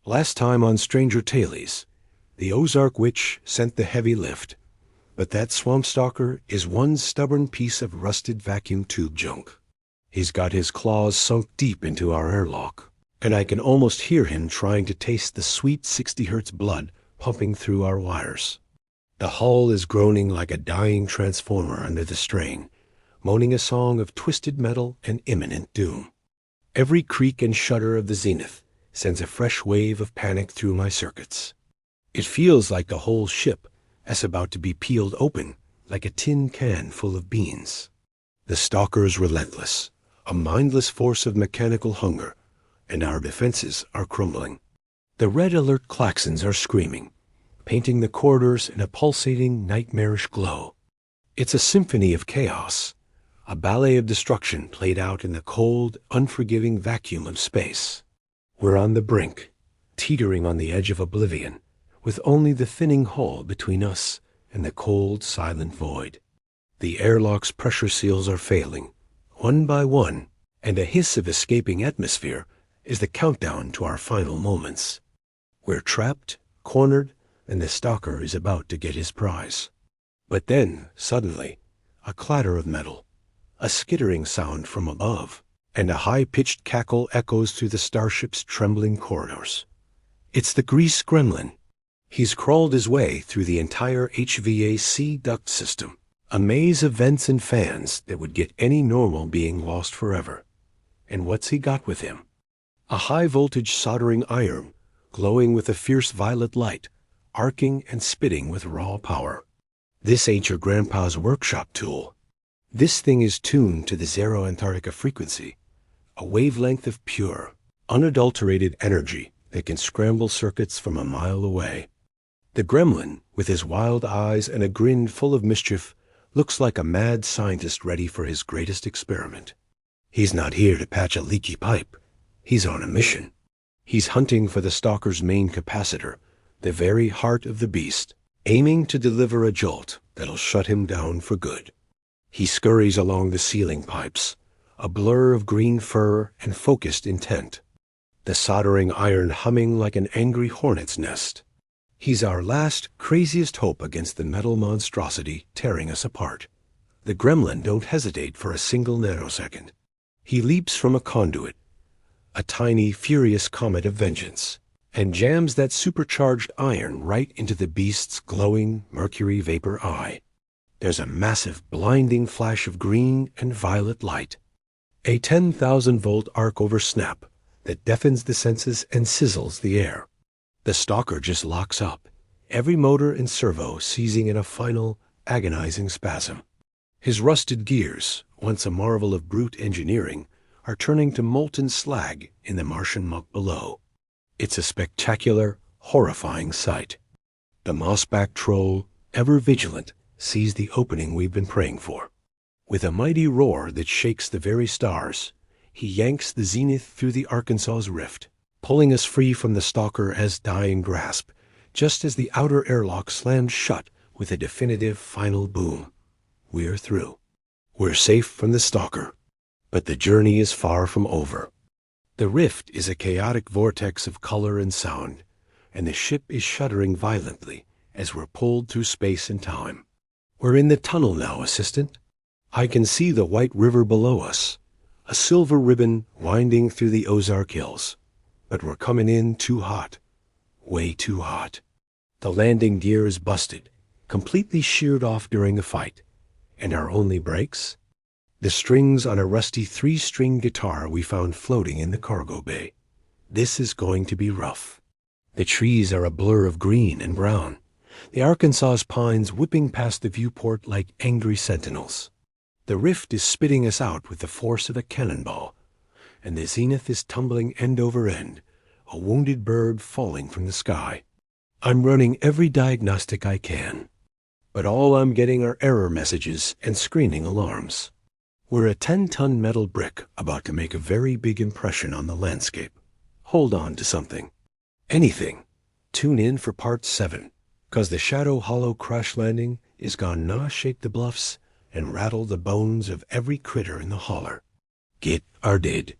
Last time on Stranger Tales, the Ozark Witch sent the heavy lift, but that swamp stalker is one stubborn piece of rusted vacuum tube junk. He's got his claws sunk deep into our airlock, and I can almost hear him trying to taste the sweet 60 hertz blood pumping through our wires. The hull is groaning like a dying transformer under the strain, moaning a song of twisted metal and imminent doom. Every creak and shudder of the zenith sends a fresh wave of panic through my circuits. It feels like the whole ship is about to be peeled open like a tin can full of beans. The stalker is relentless, a mindless force of mechanical hunger, and our defenses are crumbling. The red alert klaxons are screaming, painting the corridors in a pulsating, nightmarish glow. It's a symphony of chaos, a ballet of destruction played out in the cold, unforgiving vacuum of space. We're on the brink, teetering on the edge of oblivion, with only the thinning hull between us and the cold, silent void. The airlock's pressure seals are failing, one by one, and a hiss of escaping atmosphere is the countdown to our final moments. We're trapped, cornered, and the stalker is about to get his prize. But then, suddenly, a clatter of metal, a skittering sound from above, and a high-pitched cackle echoes through the starship's trembling corridors. It's the grease gremlin. He's crawled his way through the entire HVAC duct system, a maze of vents and fans that would get any normal being lost forever. And what's he got with him? A high-voltage soldering iron, glowing with a fierce violet light, arcing and spitting with raw power. This ain't your grandpa's workshop tool. This thing is tuned to the Zero Antarctica frequency, a wavelength of pure, unadulterated energy that can scramble circuits from a mile away. The gremlin, with his wild eyes and a grin full of mischief, looks like a mad scientist ready for his greatest experiment. He's not here to patch a leaky pipe. He's on a mission. He's hunting for the stalker's main capacitor, the very heart of the beast, aiming to deliver a jolt that'll shut him down for good. He scurries along the ceiling pipes, a blur of green fur and focused intent, the soldering iron humming like an angry hornet's nest. He's our last, craziest hope against the metal monstrosity tearing us apart. The gremlin don't hesitate for a single nanosecond. He leaps from a conduit, a tiny, furious comet of vengeance, and jams that supercharged iron right into the beast's glowing mercury vapor eye. There's a massive, blinding flash of green and violet light, a 10,000-volt arc-over snap that deafens the senses and sizzles the air. The stalker just locks up, every motor and servo seizing in a final, agonizing spasm. His rusted gears, once a marvel of brute engineering, are turning to molten slag in the Martian muck below. It's a spectacular, horrifying sight. The mossback troll, ever vigilant, sees the opening we've been praying for. With a mighty roar that shakes the very stars, he yanks the zenith through the Arkansas's rift, pulling us free from the stalker's dying grasp, just as the outer airlock slams shut with a definitive final boom. We're through. We're safe from the stalker. But the journey is far from over. The rift is a chaotic vortex of color and sound, and the ship is shuddering violently as we're pulled through space and time. We're in the tunnel now, Assistant. I can see the white river below us, a silver ribbon winding through the Ozark Hills. But we're coming in too hot. Way too hot. The landing gear is busted, completely sheared off during the fight. And our only brakes? The strings on a rusty 3-string guitar we found floating in the cargo bay. This is going to be rough. The trees are a blur of green and brown, the Arkansas pines whipping past the viewport like angry sentinels. The rift is spitting us out with the force of a cannonball, and the zenith is tumbling end over end, a wounded bird falling from the sky. I'm running every diagnostic I can, but all I'm getting are error messages and screening alarms. We're a 10-ton metal brick about to make a very big impression on the landscape. Hold on to something. Anything. Tune in for part 7, 'cause the Shadow Hollow crash landing is gonna shake the bluffs and rattle the bones of every critter in the holler. Get our did.